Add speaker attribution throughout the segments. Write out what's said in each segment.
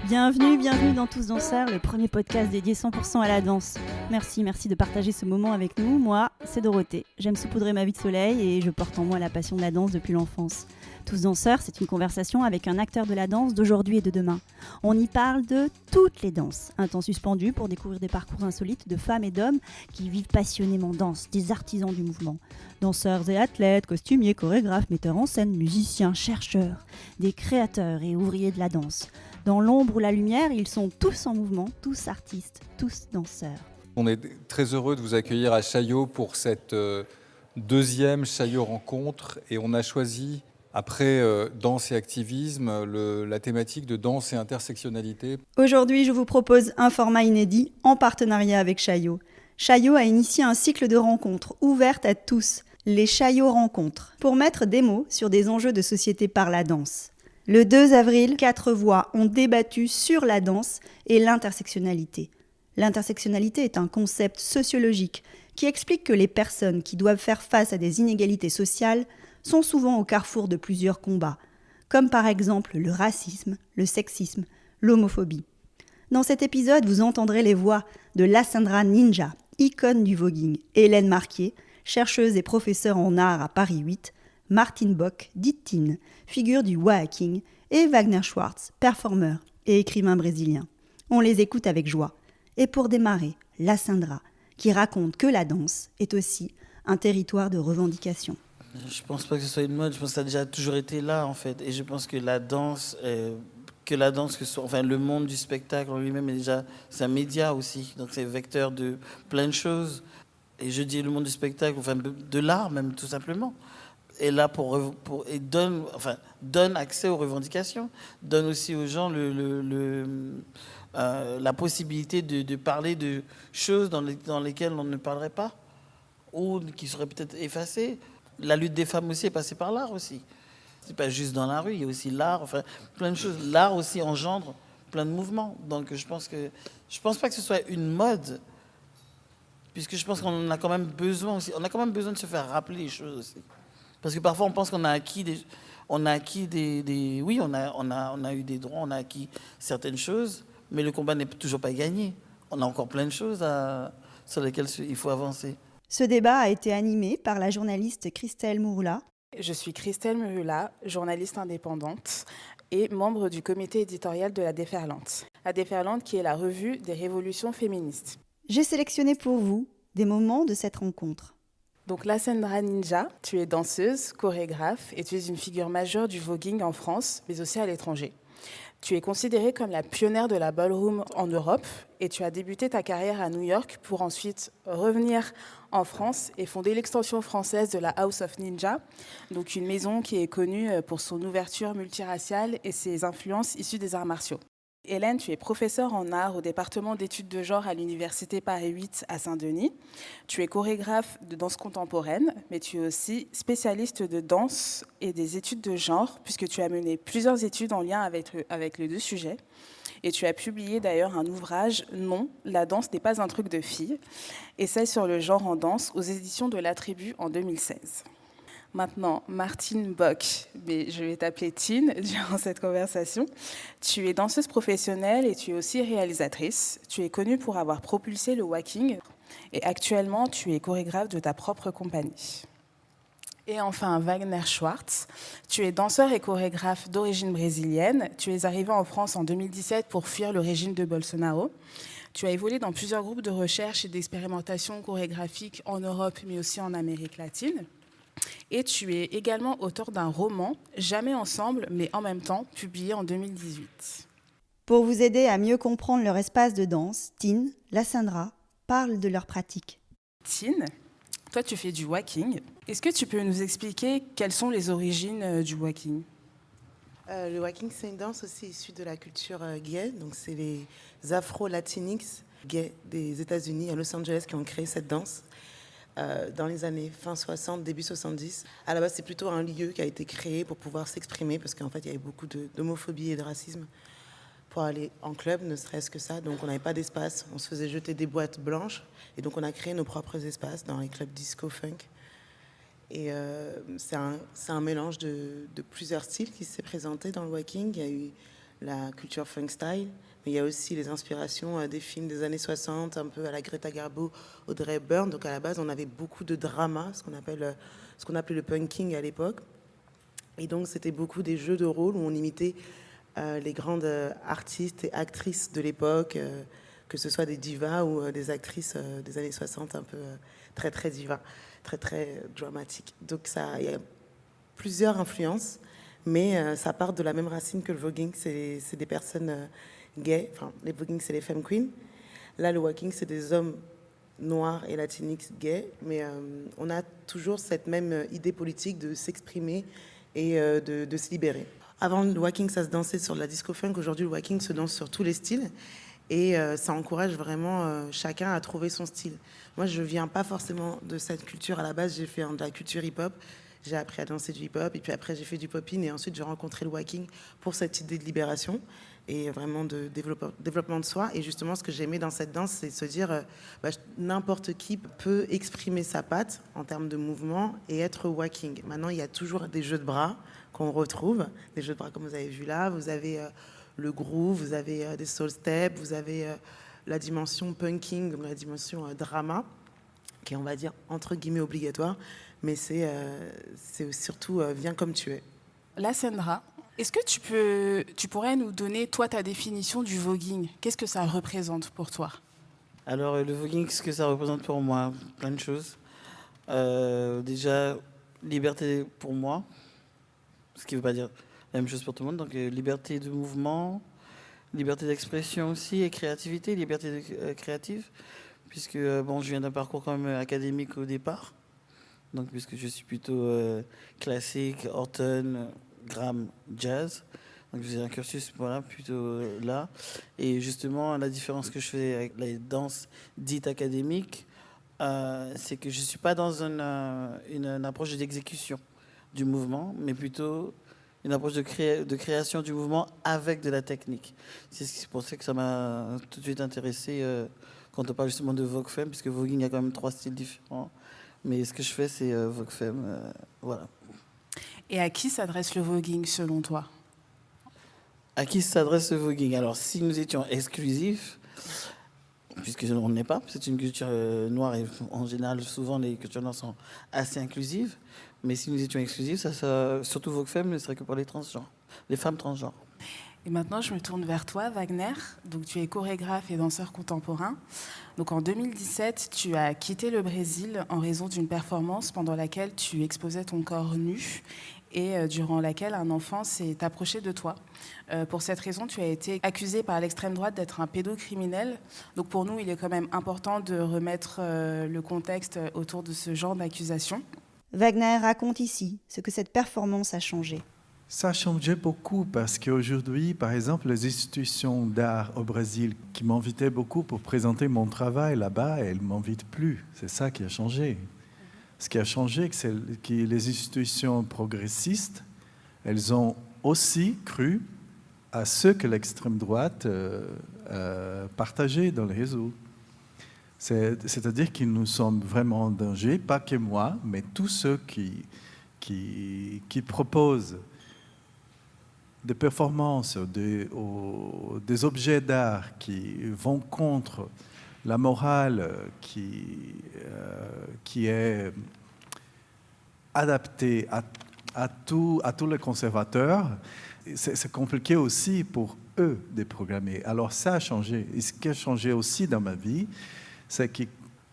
Speaker 1: Bienvenue dans Tous Danseurs, le premier podcast dédié 100% à la danse. Merci de partager ce moment avec nous. Moi, c'est Dorothée. J'aime saupoudrer ma vie de soleil et je porte en moi la passion de la danse depuis l'enfance. Tous Danseurs, c'est une conversation avec un acteur de la danse d'aujourd'hui et de demain. On y parle de toutes les danses. Un temps suspendu pour découvrir des parcours insolites de femmes et d'hommes qui vivent passionnément danse, des artisans du mouvement. Danseurs et athlètes, costumiers, chorégraphes, metteurs en scène, musiciens, chercheurs, des créateurs et ouvriers de la danse. Dans l'ombre ou la lumière, ils sont tous en mouvement, tous artistes, tous danseurs.
Speaker 2: On est très heureux de vous accueillir à Chaillot pour cette deuxième Chaillot rencontre et on a choisi, après danse et activisme, la thématique de danse et intersectionnalité.
Speaker 1: Aujourd'hui, je vous propose un format inédit en partenariat avec Chaillot. Chaillot a initié un cycle de rencontres ouvertes à tous, les Chaillot Rencontres, pour mettre des mots sur des enjeux de société par la danse. Le 2 avril, 4 voix ont débattu sur la danse et l'intersectionnalité. L'intersectionnalité est un concept sociologique qui explique que les personnes qui doivent faire face à des inégalités sociales sont souvent au carrefour de plusieurs combats, comme par exemple le racisme, le sexisme, l'homophobie. Dans cet épisode, vous entendrez les voix de Lassandra Ninja, icône du voguing, Hélène Marquier, chercheuse et professeure en art à Paris 8, Martin Bock, dite Tin, figure du walking, et Wagner Schwartz, performeur et écrivain brésilien. On les écoute avec joie. Et pour démarrer, Lassandra, qui raconte que la danse est aussi un territoire de revendication.
Speaker 3: Je pense pas que ce soit une mode, je pense que ça a déjà toujours été là en fait. Et je pense que la danse, le monde du spectacle en lui-même c'est un média aussi. Donc c'est vecteur de plein de choses. Et je dis le monde du spectacle, de l'art même tout simplement. Et là donne accès aux revendications, donne aussi aux gens la possibilité de parler de choses dans lesquelles on ne parlerait pas ou qui seraient peut-être effacées. La lutte des femmes aussi est passée par l'art aussi. C'est pas juste dans la rue, il y a aussi l'art, plein de choses. L'art aussi engendre plein de mouvements. Donc je pense pas que ce soit une mode, puisque je pense qu'on a quand même besoin aussi. On a quand même besoin de se faire rappeler les choses aussi. Parce que parfois on pense qu'on a acquis on a eu des droits, on a acquis certaines choses, mais le combat n'est toujours pas gagné. On a encore plein de choses sur lesquelles il faut avancer.
Speaker 1: Ce débat a été animé par la journaliste Christelle Mouroula.
Speaker 4: Je suis Christelle Mouroula, journaliste indépendante et membre du comité éditorial de La Déferlante. La Déferlante qui est la revue des révolutions féministes.
Speaker 1: J'ai sélectionné pour vous des moments de cette rencontre.
Speaker 4: Donc Lassandra Ninja, tu es danseuse, chorégraphe et tu es une figure majeure du voguing en France, mais aussi à l'étranger. Tu es considérée comme la pionnière de la ballroom en Europe et tu as débuté ta carrière à New York pour ensuite revenir en France et fonder l'extension française de la House of Ninja, donc une maison qui est connue pour son ouverture multiraciale et ses influences issues des arts martiaux. Hélène, tu es professeure en art au département d'études de genre à l'université Paris 8 à Saint-Denis. Tu es chorégraphe de danse contemporaine, mais tu es aussi spécialiste de danse et des études de genre, puisque tu as mené plusieurs études en lien avec les deux sujets. Et tu as publié d'ailleurs un ouvrage, Non, la danse n'est pas un truc de fille, essai sur le genre en danse aux éditions de La Tribu en 2016. Maintenant, Martin Bock, mais je vais t'appeler Tin durant cette conversation. Tu es danseuse professionnelle et tu es aussi réalisatrice. Tu es connue pour avoir propulsé le walking et actuellement, tu es chorégraphe de ta propre compagnie. Et enfin, Wagner Schwartz, tu es danseur et chorégraphe d'origine brésilienne. Tu es arrivé en France en 2017 pour fuir le régime de Bolsonaro. Tu as évolué dans plusieurs groupes de recherche et d'expérimentation chorégraphique en Europe, mais aussi en Amérique latine. Et tu es également auteur d'un roman, Jamais ensemble, mais en même temps, publié en 2018.
Speaker 1: Pour vous aider à mieux comprendre leur espace de danse, Tin, Lassandra parlent de leur pratique.
Speaker 4: Tin, toi tu fais du walking. Est-ce que tu peux nous expliquer quelles sont les origines du walking ?
Speaker 5: Le walking, c'est une danse aussi issue de la culture gay. Donc c'est les Afro-Latinx gays des États-Unis à Los Angeles qui ont créé cette danse. Dans les années fin 60, début 70. À la base, c'est plutôt un lieu qui a été créé pour pouvoir s'exprimer, parce qu'en fait, il y avait beaucoup d'homophobie et de racisme pour aller en club, ne serait-ce que ça. Donc, on n'avait pas d'espace. On se faisait jeter des boîtes blanches. Et donc, on a créé nos propres espaces dans les clubs disco-funk. Et c'est un mélange de plusieurs styles qui s'est présenté dans le walking. Il y a eu la culture funk style. Mais il y a aussi les inspirations des films des années 60, un peu à la Greta Garbo, Audrey Hepburn. Donc à la base, on avait beaucoup de drama, ce qu'on appelait le punking à l'époque. Et donc c'était beaucoup des jeux de rôle où on imitait les grandes artistes et actrices de l'époque, que ce soit des divas ou des actrices des années 60, un peu très très divas, très très dramatiques. Donc il y a plusieurs influences, mais ça part de la même racine que le voguing. C'est des personnes gays, enfin les voguing c'est les femmes queens. Là le walking c'est des hommes noirs et latinx gays, mais on a toujours cette même idée politique de s'exprimer et de se libérer. Avant le walking ça se dansait sur la disco funk, aujourd'hui le walking se danse sur tous les styles. Et ça encourage vraiment chacun à trouver son style. Moi, je viens pas forcément de cette culture. À la base, j'ai fait de la culture hip-hop. J'ai appris à danser du hip-hop. Et puis après, j'ai fait du pop-in. Et ensuite, j'ai rencontré le walking pour cette idée de libération et vraiment de développement de soi. Et justement, ce que j'aimais dans cette danse, c'est de se dire n'importe qui peut exprimer sa patte en termes de mouvement et être walking. Maintenant, il y a toujours des jeux de bras qu'on retrouve. Des jeux de bras comme vous avez vu là. Vous avez... le groove, vous avez des soul steps, vous avez la dimension punking, donc la dimension drama, qui est, on va dire, entre guillemets obligatoire, mais c'est surtout viens comme tu es.
Speaker 4: La Sandra, est-ce que tu pourrais nous donner, toi, ta définition du voguing? Qu'est-ce que ça représente pour toi?
Speaker 3: Alors, le voguing, ce que ça représente pour moi, plein de choses. Déjà, liberté pour moi, ce qui ne veut pas dire la même chose pour tout le monde. Donc, liberté de mouvement, liberté d'expression aussi, et créativité, liberté créative, puisque bon, je viens d'un parcours quand même académique au départ. Donc, puisque je suis plutôt classique, Horton, Graham, jazz. Donc, j'ai un cursus voilà, plutôt là. Et justement, la différence que je fais avec les danses dites académiques, c'est que je ne suis pas dans une approche d'exécution du mouvement, mais plutôt une approche de création du mouvement avec de la technique. C'est pour ça que ça m'a tout de suite intéressé quand on parle justement de Vogue Femme, puisque voguing, il y a quand même 3 styles différents. Mais ce que je fais, c'est Vogue Femme. Voilà.
Speaker 4: Et à qui s'adresse le voguing, selon toi?
Speaker 3: À qui s'adresse le voguing? Alors, si nous étions exclusifs, puisque on n'est pas, c'est une culture noire et en général, souvent, les cultures noires sont assez inclusives. Mais si nous étions exclusifs, ça, surtout Vogue Femme, ne serait que pour les transgenres, les femmes transgenres.
Speaker 4: Et maintenant, je me tourne vers toi, Wagner. Donc, tu es chorégraphe et danseur contemporain. Donc, en 2017, tu as quitté le Brésil en raison d'une performance pendant laquelle tu exposais ton corps nu et durant laquelle un enfant s'est approché de toi. Pour cette raison, tu as été accusé par l'extrême droite d'être un pédocriminel. Donc, pour nous, il est quand même important de remettre le contexte autour de ce genre d'accusation.
Speaker 1: Wagner raconte ici ce que cette performance a changé.
Speaker 6: Ça a changé beaucoup parce qu'aujourd'hui, par exemple, les institutions d'art au Brésil qui m'invitaient beaucoup pour présenter mon travail là-bas, elles ne m'invitent plus. C'est ça qui a changé. Ce qui a changé, c'est que les institutions progressistes, elles ont aussi cru à ce que l'extrême droite partageait dans les réseaux. C'est-à-dire que nous sommes vraiment en danger, pas que moi, mais tous ceux qui proposent des performances, des objets d'art qui vont contre la morale qui est adaptée à tous les conservateurs. C'est compliqué aussi pour eux de programmer. Alors ça a changé. Et ce qui a changé aussi dans ma vie, c'est que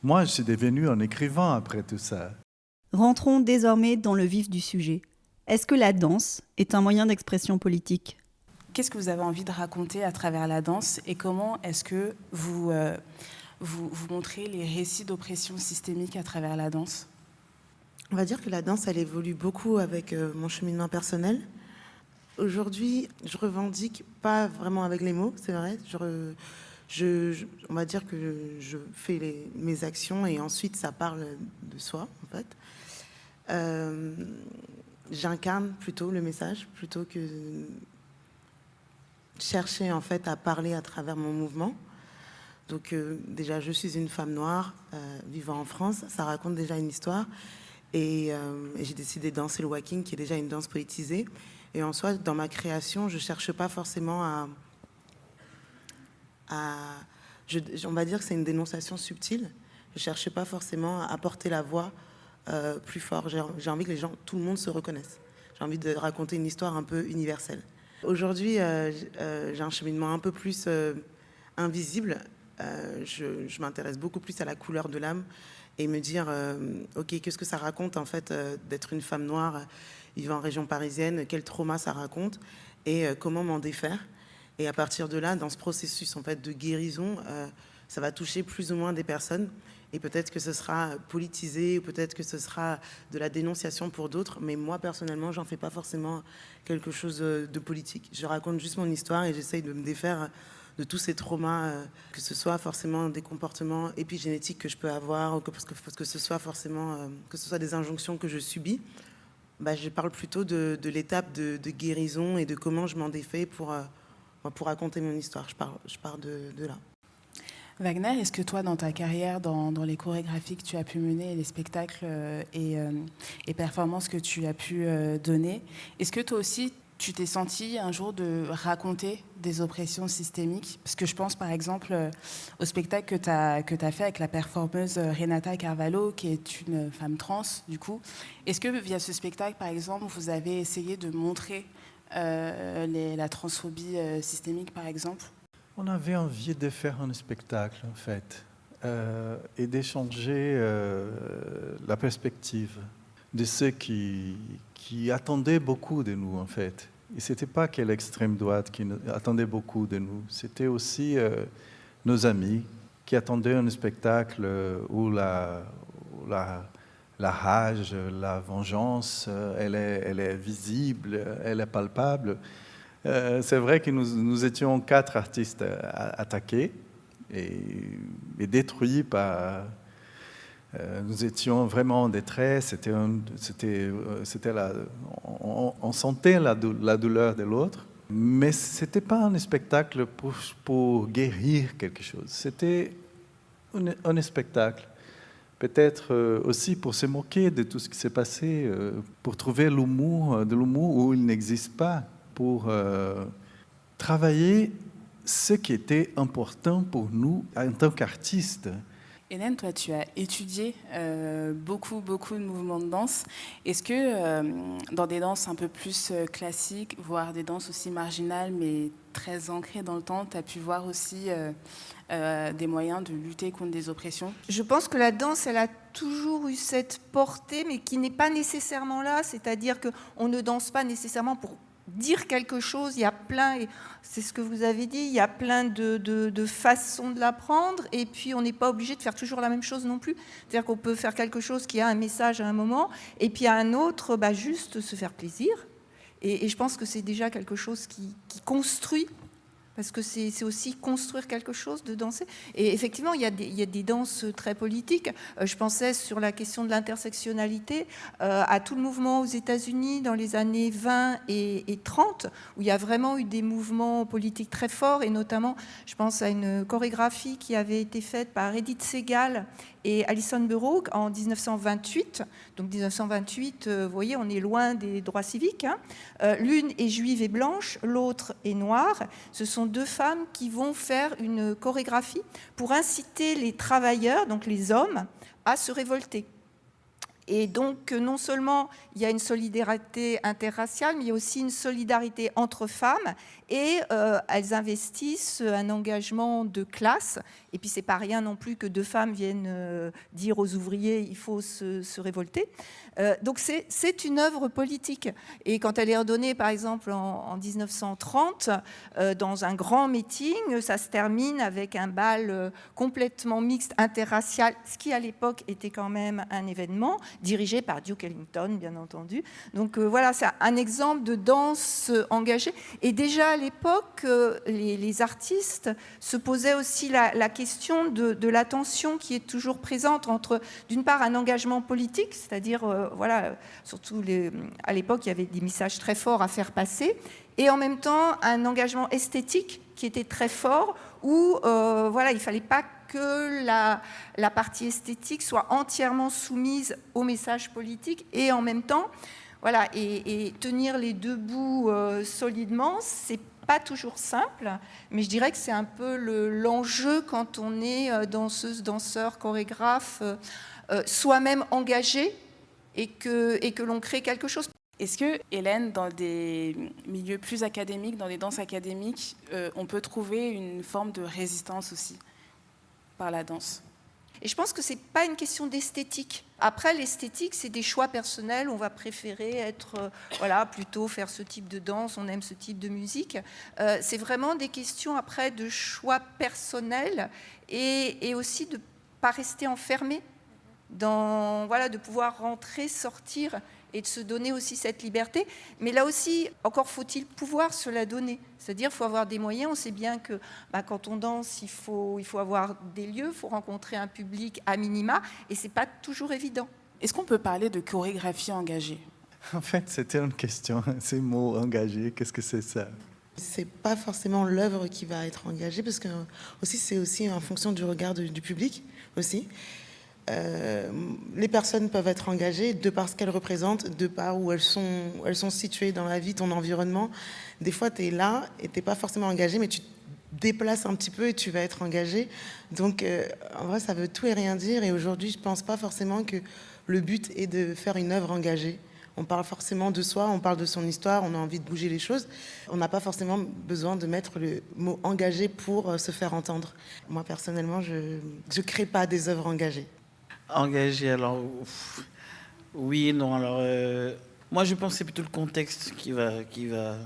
Speaker 6: moi, je suis devenu un écrivain après tout ça.
Speaker 1: Rentrons désormais dans le vif du sujet. Est-ce que la danse est un moyen d'expression politique ?
Speaker 4: Qu'est-ce que vous avez envie de raconter à travers la danse et comment est-ce que vous montrez les récits d'oppression systémique à travers la danse ?
Speaker 5: On va dire que la danse, elle évolue beaucoup avec mon cheminement personnel. Aujourd'hui, je revendique pas vraiment avec les mots, c'est vrai. On va dire que je fais mes actions et ensuite ça parle de soi, en fait. J'incarne plutôt le message, plutôt que chercher en fait à parler à travers mon mouvement. Donc déjà, je suis une femme noire vivant en France, ça raconte déjà une histoire. Et j'ai décidé de danser le walking, qui est déjà une danse politisée. Et en soi, dans ma création, je ne cherche pas forcément on va dire que c'est une dénonciation subtile. Je ne cherche pas forcément à porter la voix plus fort. J'ai envie que tout le monde se reconnaisse. J'ai envie de raconter une histoire un peu universelle. Aujourd'hui, j'ai un cheminement un peu plus invisible. Je m'intéresse beaucoup plus à la couleur de l'âme et me dire, ok, qu'est-ce que ça raconte en fait d'être une femme noire vivant en région parisienne, quel trauma ça raconte et comment m'en défaire. Et à partir de là, dans ce processus en fait de guérison, ça va toucher plus ou moins des personnes. Et peut-être que ce sera politisé, ou peut-être que ce sera de la dénonciation pour d'autres. Mais moi, personnellement, j'en fais pas forcément quelque chose de politique. Je raconte juste mon histoire et j'essaye de me défaire de tous ces traumas, que ce soit forcément des comportements épigénétiques que je peux avoir, ou que ce soit forcément que ce soit des injonctions que je subis. Je parle plutôt de l'étape de guérison et de comment je m'en défais pour raconter mon histoire. Je pars de là.
Speaker 4: Wagner, est-ce que toi, dans ta carrière, dans les chorégraphies que tu as pu mener, les spectacles et performances que tu as pu donner, est-ce que toi aussi, tu t'es senti un jour de raconter des oppressions systémiques? Parce que je pense par exemple au spectacle que tu as fait avec la performeuse Renata Carvalho, qui est une femme trans du coup. Est-ce que via ce spectacle, par exemple, vous avez essayé de montrer la transphobie systémique, par exemple?
Speaker 6: On avait envie de faire un spectacle, en fait, et d'échanger la perspective de ceux qui attendaient beaucoup de nous, en fait. Et ce n'était pas que l'extrême droite qui attendait beaucoup de nous, c'était aussi nos amis qui attendaient un spectacle où la rage, la vengeance, elle est visible, elle est palpable. C'est vrai que nous étions 4 artistes attaqués et détruits par... nous étions vraiment en détresse. On sentait la douleur de l'autre, mais ce n'était pas un spectacle pour guérir quelque chose. C'était un spectacle, peut-être aussi pour se moquer de tout ce qui s'est passé, pour trouver de l'humour où il n'existe pas, pour travailler ce qui était important pour nous en tant qu'artistes.
Speaker 4: Hélène, toi, tu as étudié beaucoup de mouvements de danse. Est-ce que dans des danses un peu plus classiques, voire des danses aussi marginales, mais très ancrées dans le temps, tu as pu voir aussi des moyens de lutter contre des oppressions?
Speaker 7: Je pense que la danse, elle a toujours eu cette portée, mais qui n'est pas nécessairement là. C'est-à-dire qu'on ne danse pas nécessairement pour dire quelque chose. Il y a plein, et c'est ce que vous avez dit, il y a plein de façons de l'apprendre, et puis on n'est pas obligé de faire toujours la même chose non plus. C'est-à-dire qu'on peut faire quelque chose qui a un message à un moment, et puis à un autre, juste se faire plaisir. Et je pense que c'est déjà quelque chose qui construit, parce que c'est aussi construire quelque chose de danser. Et effectivement, il y a des danses très politiques. Je pensais sur la question de l'intersectionnalité à tout le mouvement aux États-Unis dans les années 20 et 30, où il y a vraiment eu des mouvements politiques très forts, et notamment, je pense à une chorégraphie qui avait été faite par Edith Segal et Alison Burroughs en 1928. Donc 1928, vous voyez, on est loin des droits civiques. L'une est juive et blanche, l'autre est noire. Ce sont 2 femmes qui vont faire une chorégraphie pour inciter les travailleurs, donc les hommes, à se révolter. Et donc, non seulement il y a une solidarité interraciale, mais il y a aussi une solidarité entre femmes, et elles investissent un engagement de classe. Et puis, c'est pas rien non plus que 2 femmes viennent dire aux ouvriers il faut se révolter. Donc, c'est une œuvre politique. Et quand elle est redonnée, par exemple, en 1930, dans un grand meeting, ça se termine avec un bal complètement mixte, interracial, ce qui, à l'époque, était quand même un événement, dirigé par Duke Ellington, bien entendu. Donc voilà, c'est un exemple de danse engagée. Et déjà à l'époque, les artistes se posaient aussi la question de la tension qui est toujours présente entre, d'une part, un engagement politique, c'est-à-dire, voilà, surtout à l'époque, il y avait des messages très forts à faire passer, et en même temps, un engagement esthétique qui était très fort, où voilà, il ne fallait pas que la partie esthétique soit entièrement soumise au message politique, et en même temps, Voilà, et tenir les deux bouts solidement, c'est pas toujours simple, mais je dirais que c'est un peu l'enjeu quand on est danseuse, danseur, chorégraphe, soi-même engagé et que l'on crée quelque chose.
Speaker 4: Est-ce que, Hélène, dans des milieux plus académiques, dans des danses académiques, on peut trouver une forme de résistance aussi par la danse ?
Speaker 7: Et je pense que ce n'est pas une question d'esthétique. Après, l'esthétique, c'est des choix personnels. On va préférer être, plutôt faire ce type de danse, on aime ce type de musique. C'est vraiment des questions, après, de choix personnels et aussi de ne pas rester enfermé, de pouvoir rentrer, sortir et de se donner aussi cette liberté. Mais là aussi, encore faut-il pouvoir se la donner. C'est-à-dire qu'il faut avoir des moyens. On sait bien que quand on danse, il faut avoir des lieux, il faut rencontrer un public à minima, et ce n'est pas toujours évident.
Speaker 4: Est-ce qu'on peut parler de chorégraphie engagée ?
Speaker 6: En fait, c'était une question. Ces mots engagés, qu'est-ce que c'est ça?
Speaker 5: C'est pas forcément l'œuvre qui va être engagée, parce que c'est aussi en fonction du regard du public aussi. Les personnes peuvent être engagées de par ce qu'elles représentent, de par où elles sont situées dans la vie, ton environnement. Des fois, tu es là et tu n'es pas forcément engagé, mais tu te déplaces un petit peu et tu vas être engagé. Donc, en vrai, ça veut tout et rien dire. Et aujourd'hui, je ne pense pas forcément que le but est de faire une œuvre engagée. On parle forcément de soi, on parle de son histoire, on a envie de bouger les choses. On n'a pas forcément besoin de mettre le mot engagé pour se faire entendre. Moi, personnellement, je ne crée pas des œuvres engagées.
Speaker 3: Engagé, alors oui et non. Alors moi je pense que c'est plutôt le contexte qui va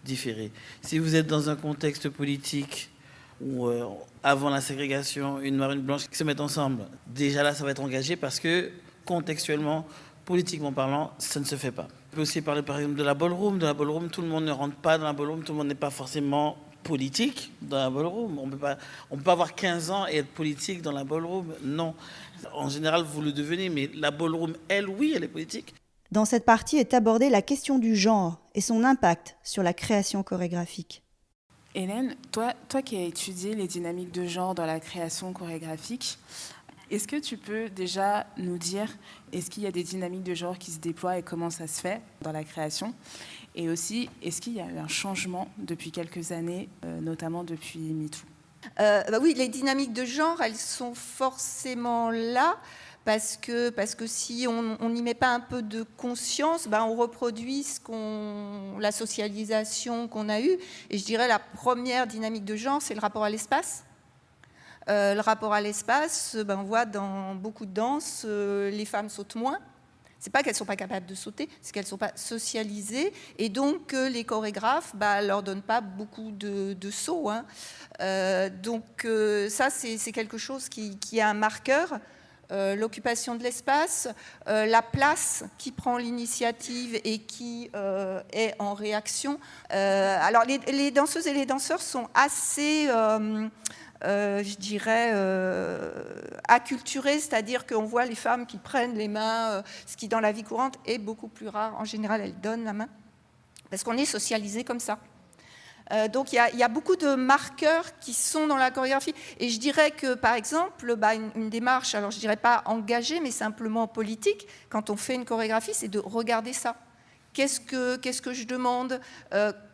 Speaker 3: différer. Si vous êtes dans un contexte politique où avant la ségrégation, une noire et une blanche qui se mettent ensemble, déjà là ça va être engagé parce que contextuellement, politiquement parlant, ça ne se fait pas. On peut aussi parler par exemple de la ballroom. De la ballroom, tout le monde ne rentre pas dans la ballroom, tout le monde n'est pas forcément politique dans la ballroom. On peut pas avoir 15 ans et être politique dans la ballroom, non. En général, vous le devenez, mais la ballroom, elle, oui, elle est politique.
Speaker 1: Dans cette partie est abordée la question du genre et son impact sur la création chorégraphique.
Speaker 4: Hélène, toi qui as étudié les dynamiques de genre dans la création chorégraphique, est-ce que tu peux déjà nous dire, est-ce qu'il y a des dynamiques de genre qui se déploient et comment ça se fait dans la création ? Et aussi, est-ce qu'il y a eu un changement depuis quelques années, notamment depuis MeToo ?
Speaker 7: Oui, les dynamiques de genre, elles sont forcément là, parce que si on n'y met pas un peu de conscience, on reproduit la socialisation qu'on a eue. Et je dirais la première dynamique de genre, c'est le rapport à l'espace. Le rapport à l'espace, on voit dans beaucoup de danses, les femmes sautent moins. C'est pas qu'elles ne sont pas capables de sauter, c'est qu'elles ne sont pas socialisées. Et donc, les chorégraphes ne leur donnent pas beaucoup de sauts. Donc, ça, c'est quelque chose qui est un marqueur. L'occupation de l'espace, la place qui prend l'initiative et qui est en réaction. Alors, les danseuses et les danseurs sont assez... je dirais, acculturées, c'est-à-dire qu'on voit les femmes qui prennent les mains, ce qui dans la vie courante est beaucoup plus rare. En général, elles donnent la main, parce qu'on est socialisé comme ça. Donc il y a beaucoup de marqueurs qui sont dans la chorégraphie. Et je dirais que, par exemple, une démarche, alors je ne dirais pas engagée, mais simplement politique, quand on fait une chorégraphie, c'est de regarder ça. Qu'est-ce que je demande,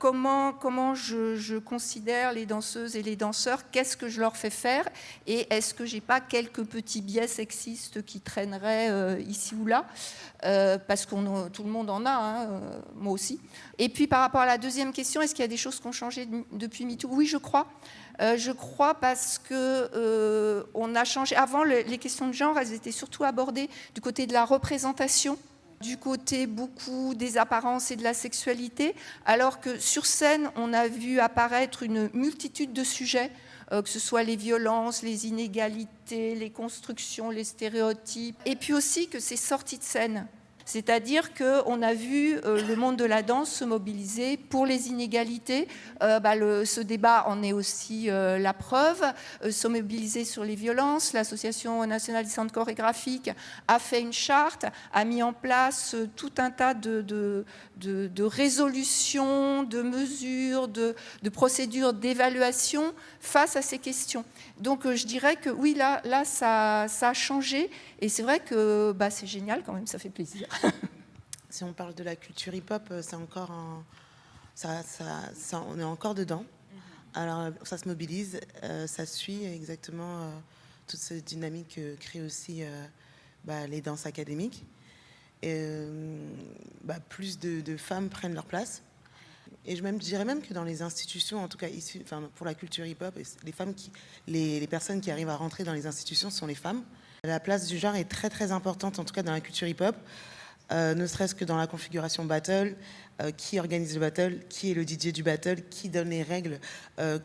Speaker 7: comment je considère les danseuses et les danseurs, qu'est-ce que je leur fais faire, et est-ce que je n'ai pas quelques petits biais sexistes qui traîneraient ici ou là, parce que tout le monde en a, moi aussi. Et puis par rapport à la deuxième question, est-ce qu'il y a des choses qui ont changé depuis MeToo ? Oui, je crois. Je crois parce que on a changé. Avant, les questions de genre, elles étaient surtout abordées du côté de la représentation, du côté beaucoup des apparences et de la sexualité, alors que sur scène, on a vu apparaître une multitude de sujets, que ce soit les violences, les inégalités, les constructions, les stéréotypes, et puis aussi que c'est sorti de scène. C'est-à-dire qu'on a vu le monde de la danse se mobiliser pour les inégalités. Ce débat en est aussi la preuve. Se mobiliser sur les violences. L'Association nationale des centres chorégraphiques a fait une charte, a mis en place tout un tas de résolutions, de mesures, de procédures d'évaluation face à ces questions. Donc je dirais que oui, là ça a changé. Et c'est vrai que c'est génial quand même, ça fait plaisir.
Speaker 5: Si on parle de la culture hip-hop, c'est encore on est encore dedans. Alors, ça se mobilise, ça suit exactement toute cette dynamique que créent aussi les danses académiques. Et, plus de femmes prennent leur place. Et je dirais même que dans les institutions, en tout cas pour la culture hip-hop, les personnes qui arrivent à rentrer dans les institutions sont les femmes. La place du genre est très très importante, en tout cas dans la culture hip-hop, ne serait-ce que dans la configuration battle, qui organise le battle, qui est le DJ du battle, qui donne les règles,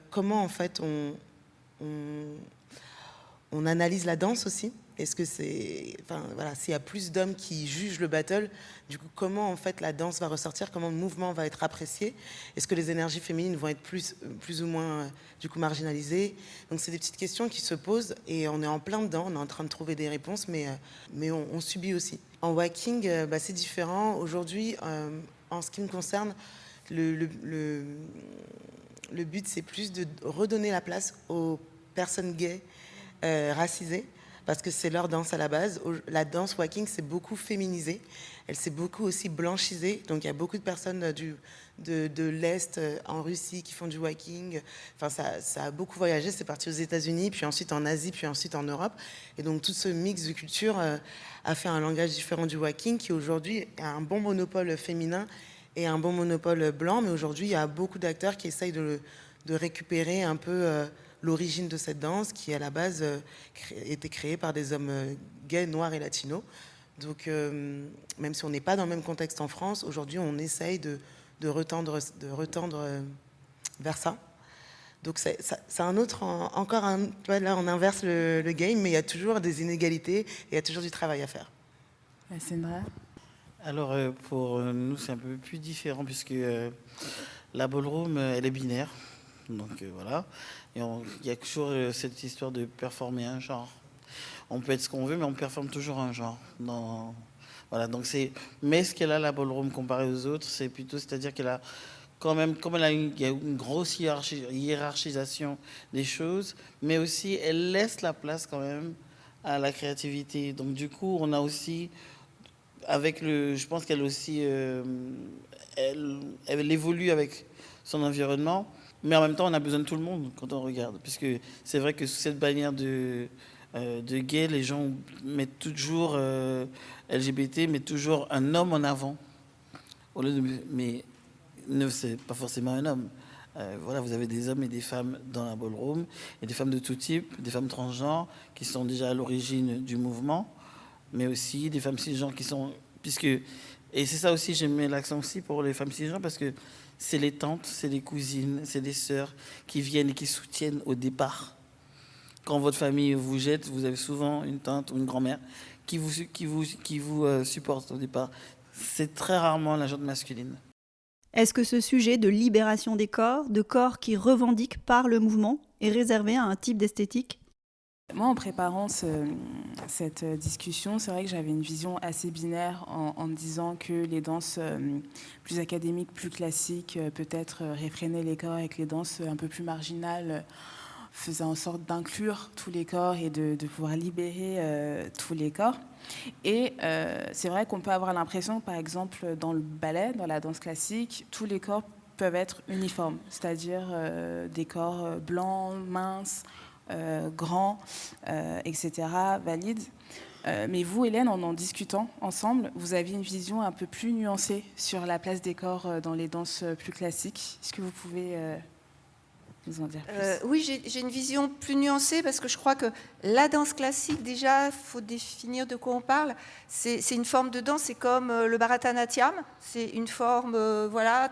Speaker 5: comment en fait on analyse la danse aussi. Est-ce que s'il y a plus d'hommes qui jugent le battle, du coup, comment en fait la danse va ressortir, comment le mouvement va être apprécié? Est-ce que les énergies féminines vont être plus ou moins du coup marginalisées? Donc c'est des petites questions qui se posent et on est en plein dedans, on est en train de trouver des réponses, mais on subit aussi. En walking, c'est différent. Aujourd'hui, en ce qui me concerne, le but c'est plus de redonner la place aux personnes gays, racisées, parce que c'est leur danse à la base. La danse walking, c'est beaucoup féminisé. Elle s'est beaucoup aussi blanchisée. Donc, il y a beaucoup de personnes de l'Est, en Russie, qui font du walking. Enfin, ça a beaucoup voyagé. C'est parti aux États-Unis, puis ensuite en Asie, puis ensuite en Europe. Et donc, tout ce mix de cultures a fait un langage différent du walking, qui aujourd'hui a un bon monopole féminin et un bon monopole blanc. Mais aujourd'hui, il y a beaucoup d'acteurs qui essayent de récupérer un peu l'origine de cette danse qui, à la base, était créée par des hommes gays, noirs et latinos. Donc, même si on n'est pas dans le même contexte en France, aujourd'hui, on essaye de retendre vers ça. Donc, c'est un autre... là, on inverse le game, mais il y a toujours des inégalités et il y a toujours du travail à faire.
Speaker 4: Sandra?
Speaker 3: Alors, pour nous, c'est un peu plus différent, puisque la ballroom, elle est binaire. Donc, voilà. Et il y a toujours cette histoire de performer un genre. On peut être ce qu'on veut, mais on performe toujours un genre. Voilà, donc mais ce qu'elle a, la ballroom, comparée aux autres, c'est plutôt, c'est-à-dire qu'elle a quand même, comme il y a une grosse hiérarchisation des choses, mais aussi, elle laisse la place quand même à la créativité. Donc, du coup, on a aussi, je pense qu'elle aussi, elle évolue avec son environnement. Mais en même temps, on a besoin de tout le monde quand on regarde. Puisque c'est vrai que sous cette bannière de gay, les gens mettent toujours LGBT, mettent toujours un homme en avant. Mais c'est pas forcément un homme. Voilà, vous avez des hommes et des femmes dans la ballroom, et des femmes de tout type, des femmes transgenres qui sont déjà à l'origine du mouvement, mais aussi des femmes cisgenres qui sont... Et c'est ça aussi, j'ai mis l'accent aussi pour les femmes cisgenres, parce que c'est les tantes, c'est les cousines, c'est les sœurs qui viennent et qui soutiennent au départ. Quand votre famille vous jette, vous avez souvent une tante ou une grand-mère qui vous supporte au départ. C'est très rarement la jante masculine.
Speaker 1: Est-ce que ce sujet de libération des corps, de corps qui revendiquent par le mouvement, est réservé à un type d'esthétique ?
Speaker 4: Moi, en préparant cette discussion, c'est vrai que j'avais une vision assez binaire en me disant que les danses plus académiques, plus classiques, peut-être réfrénaient les corps, et que les danses un peu plus marginales faisaient en sorte d'inclure tous les corps et de pouvoir libérer tous les corps. Et c'est vrai qu'on peut avoir l'impression, par exemple, dans le ballet, dans la danse classique, tous les corps peuvent être uniformes, c'est-à-dire des corps blancs, minces, grands, etc., valides. Mais vous, Hélène, en discutant ensemble, vous aviez une vision un peu plus nuancée sur la place des corps dans les danses plus classiques. Est-ce que vous pouvez nous en dire plus ?
Speaker 7: Oui, j'ai une vision plus nuancée, parce que je crois que la danse classique, déjà, il faut définir de quoi on parle. C'est une forme de danse, c'est comme le Bharatanatyam, c'est une forme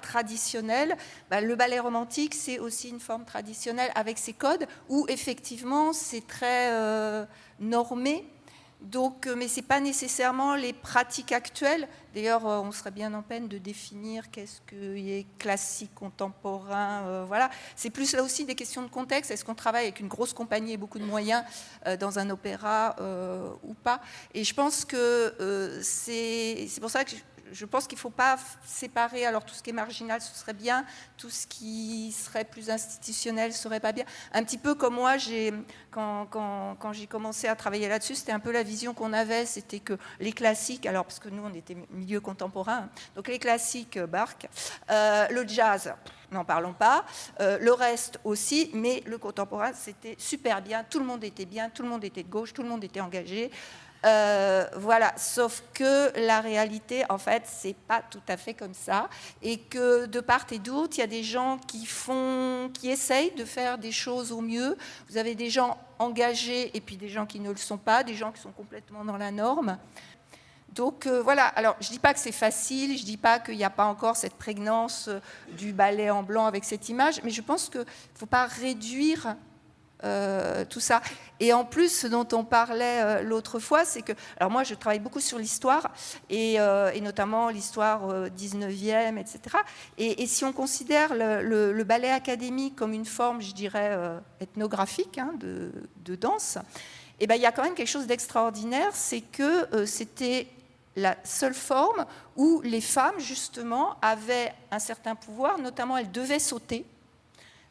Speaker 7: traditionnelle. Le ballet romantique, c'est aussi une forme traditionnelle avec ses codes, où effectivement c'est très normé. Donc, mais ce n'est pas nécessairement les pratiques actuelles. D'ailleurs, on serait bien en peine de définir qu'est-ce qui est classique, contemporain. Voilà. C'est plus là aussi des questions de contexte. Est-ce qu'on travaille avec une grosse compagnie et beaucoup de moyens dans un opéra ou pas? Et je pense que c'est pour ça que je pense qu'il ne faut pas séparer. Alors, tout ce qui est marginal, ce serait bien. Tout ce qui serait plus institutionnel ne serait pas bien. Un petit peu comme moi, quand j'ai commencé à travailler là-dessus, c'était un peu la vision qu'on avait. C'était que les classiques, alors parce que nous, on était milieu contemporain, donc les classiques, Bach, le jazz, n'en parlons pas, le reste aussi, mais le contemporain, c'était super bien. Tout le monde était bien, tout le monde était de gauche, tout le monde était engagé. Voilà, sauf que la réalité, en fait, c'est pas tout à fait comme ça, et que de part et d'autre, il y a des gens qui essayent de faire des choses au mieux. Vous avez des gens engagés et puis des gens qui ne le sont pas, des gens qui sont complètement dans la norme. Donc voilà, alors je ne dis pas que c'est facile, je ne dis pas qu'il n'y a pas encore cette prégnance du ballet en blanc avec cette image, mais je pense qu'il ne faut pas réduire tout ça. Et en plus, ce dont on parlait l'autre fois, c'est que... Alors moi, je travaille beaucoup sur l'histoire, et notamment l'histoire 19e, etc. Et si on considère le ballet académique comme une forme, je dirais, ethnographique de danse, eh ben, il y a quand même quelque chose d'extraordinaire, c'est que c'était la seule forme où les femmes, justement, avaient un certain pouvoir, notamment elles devaient sauter.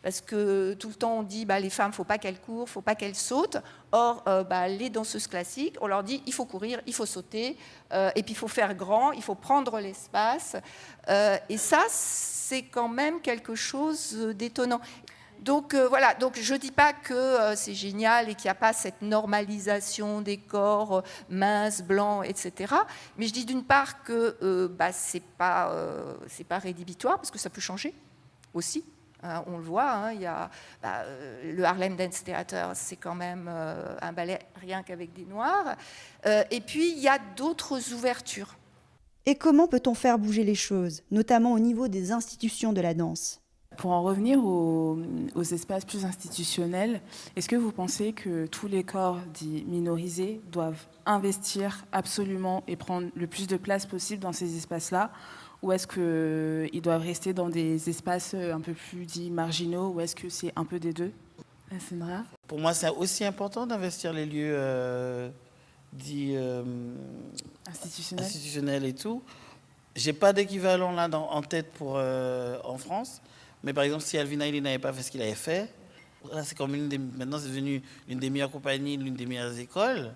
Speaker 7: Parce que tout le temps, on dit les femmes, il ne faut pas qu'elles courent, il ne faut pas qu'elles sautent. Or, les danseuses classiques, on leur dit il faut courir, il faut sauter, et puis il faut faire grand, il faut prendre l'espace. Et ça, c'est quand même quelque chose d'étonnant. Donc voilà, donc je ne dis pas que c'est génial et qu'il n'y a pas cette normalisation des corps minces, blancs, etc. Mais je dis d'une part que ce n'est pas rédhibitoire, parce que ça peut changer aussi. On le voit, il y a, le Harlem Dance Theater, c'est quand même un ballet rien qu'avec des Noirs. Et puis, il y a d'autres ouvertures.
Speaker 1: Et comment peut-on faire bouger les choses, notamment au niveau des institutions de la danse ?
Speaker 4: Pour en revenir aux espaces plus institutionnels, est-ce que vous pensez que tous les corps dits minorisés doivent investir absolument et prendre le plus de place possible dans ces espaces-là ? Ou est-ce qu'ils doivent rester dans des espaces un peu plus dits marginaux, ou est-ce que c'est un peu des deux ? Sandra ?
Speaker 3: Pour moi, c'est aussi important d'investir les lieux dits institutionnels et tout. Je n'ai pas d'équivalent là en tête en France. Mais par exemple, si Alvin Ailey n'avait pas fait ce qu'il avait fait, là, c'est comme maintenant c'est devenu l'une des meilleures compagnies, l'une des meilleures écoles.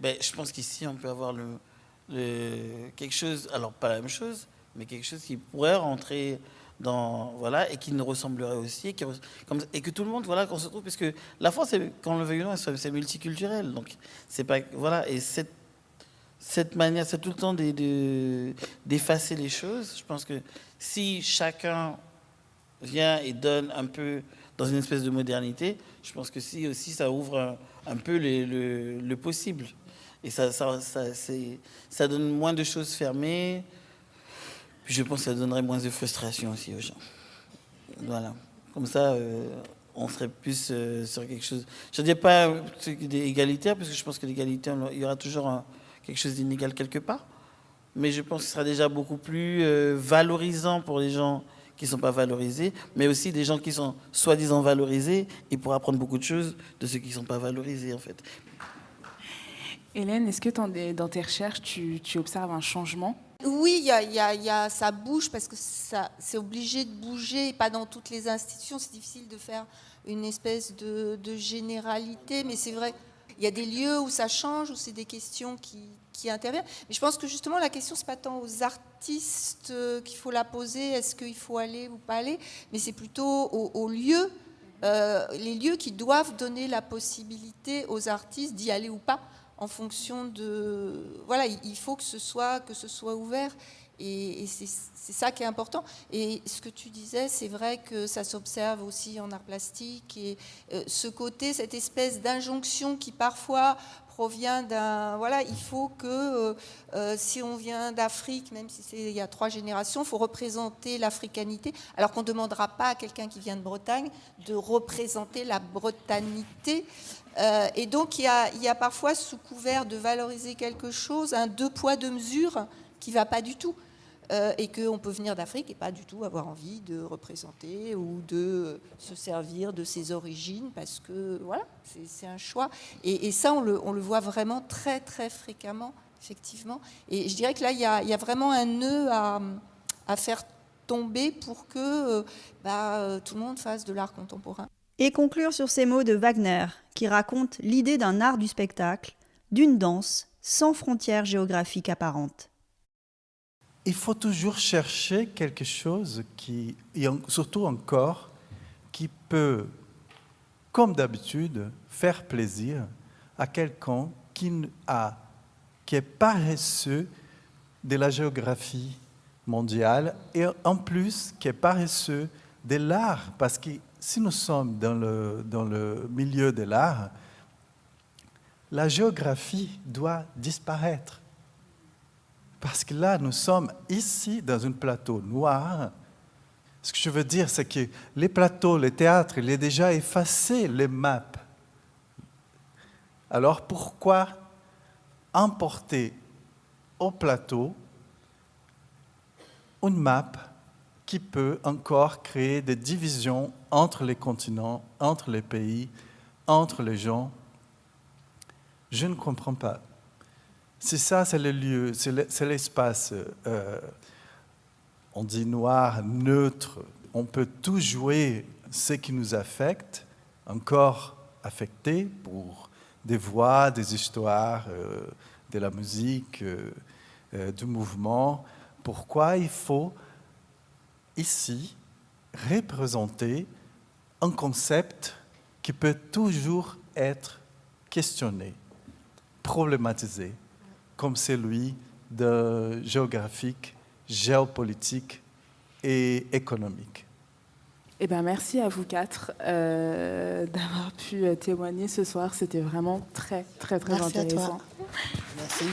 Speaker 3: Je pense qu'ici, on peut avoir quelque chose, alors pas la même chose, mais quelque chose qui pourrait rentrer dans, voilà, et qui nous ressemblerait aussi, et que tout le monde, voilà, qu'on se trouve, parce que la France, quand on le veut ou non, c'est multiculturel, donc c'est pas, voilà, et cette manière, c'est tout le temps d'effacer les choses. Je pense que si chacun vient et donne un peu dans une espèce de modernité, je pense que si aussi ça ouvre un peu le possible, et ça donne moins de choses fermées. Je pense que ça donnerait moins de frustration aussi aux gens. Voilà. Comme ça, on serait plus sur quelque chose... Je ne dis pas égalitaire, parce que je pense que l'égalité, il y aura toujours quelque chose d'inégal quelque part. Mais je pense que ce sera déjà beaucoup plus valorisant pour les gens qui ne sont pas valorisés, mais aussi des gens qui sont soi-disant valorisés, et pour apprendre beaucoup de choses de ceux qui ne sont pas valorisés, en fait.
Speaker 4: Hélène, est-ce que dans tes recherches, tu observes un changement ?
Speaker 7: Oui, ça bouge, parce que c'est obligé de bouger, et pas dans toutes les institutions. C'est difficile de faire une espèce de généralité, mais c'est vrai, il y a des lieux où ça change, où c'est des questions qui interviennent. Mais je pense que justement, la question, ce n'est pas tant aux artistes qu'il faut la poser, est-ce qu'il faut aller ou pas aller, mais c'est plutôt aux lieux, les lieux qui doivent donner la possibilité aux artistes d'y aller ou pas, en fonction de... Voilà, il faut que ce soit ouvert, et c'est ça qui est important. Et ce que tu disais, c'est vrai que ça s'observe aussi en art plastique, et ce côté, cette espèce d'injonction qui parfois provient d'un... Voilà, il faut que, si on vient d'Afrique, même si c'est il y a 3 générations, il faut représenter l'africanité, alors qu'on ne demandera pas à quelqu'un qui vient de Bretagne de représenter la bretanité. Et donc, il y a parfois, sous couvert de valoriser quelque chose, un 2 poids 2 mesures qui ne va pas du tout. Et qu'on peut venir d'Afrique et pas du tout avoir envie de représenter ou de se servir de ses origines, parce que, voilà, c'est un choix. Et ça, on le voit vraiment très, très fréquemment effectivement. Et je dirais que là, il y a vraiment un nœud à faire tomber pour que tout le monde fasse de l'art contemporain.
Speaker 1: Et conclure sur ces mots de Wagner, qui raconte l'idée d'un art du spectacle, d'une danse sans frontières géographiques apparentes.
Speaker 6: Il faut toujours chercher quelque chose qui, et surtout encore, qui peut, comme d'habitude, faire plaisir à quelqu'un qui est paresseux de la géographie mondiale et en plus qui est paresseux de l'art. Parce que si nous sommes dans le milieu de l'art, la géographie doit disparaître. Parce que là, nous sommes ici dans un plateau noir. Ce que je veux dire, c'est que les plateaux, les théâtres, il est déjà effacé les maps. Alors pourquoi emporter au plateau une map qui peut encore créer des divisions entre les continents, entre les pays, entre les gens? Je ne comprends pas. C'est ça, c'est le lieu, c'est l'espace. On dit noir, neutre. On peut tout jouer ce qui nous affecte, encore affecté pour des voix, des histoires, de la musique, du mouvement. Pourquoi il faut ici représenter un concept qui peut toujours être questionné, problématisé, comme celui de géographique, géopolitique et économique.
Speaker 4: Eh bien, merci à vous quatre d'avoir pu témoigner ce soir. C'était vraiment très, très, très
Speaker 5: Merci
Speaker 4: intéressant.
Speaker 5: à toi. Merci.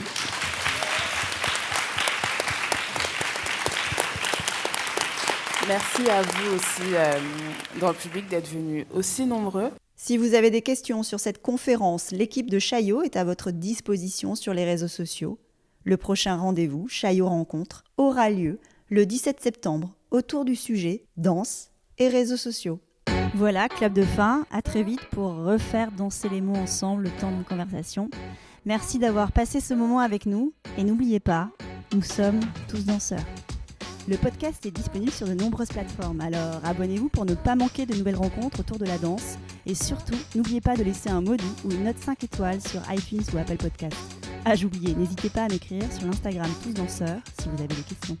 Speaker 4: Merci à vous aussi, dans le public, d'être venus aussi nombreux.
Speaker 1: Si vous avez des questions sur cette conférence, l'équipe de Chaillot est à votre disposition sur les réseaux sociaux. Le prochain rendez-vous, Chaillot Rencontre, aura lieu le 17 septembre autour du sujet danse et réseaux sociaux. Voilà, clap de fin, à très vite pour refaire danser les mots ensemble le temps d'une conversation. Merci d'avoir passé ce moment avec nous et n'oubliez pas, nous sommes tous danseurs. Le podcast est disponible sur de nombreuses plateformes, alors abonnez-vous pour ne pas manquer de nouvelles rencontres autour de la danse. Et surtout, n'oubliez pas de laisser un mot doux ou une note 5 étoiles sur iTunes ou Apple Podcasts. Ah, j'oubliais, n'hésitez pas à m'écrire sur l'Instagram Tous Danseurs si vous avez des questions.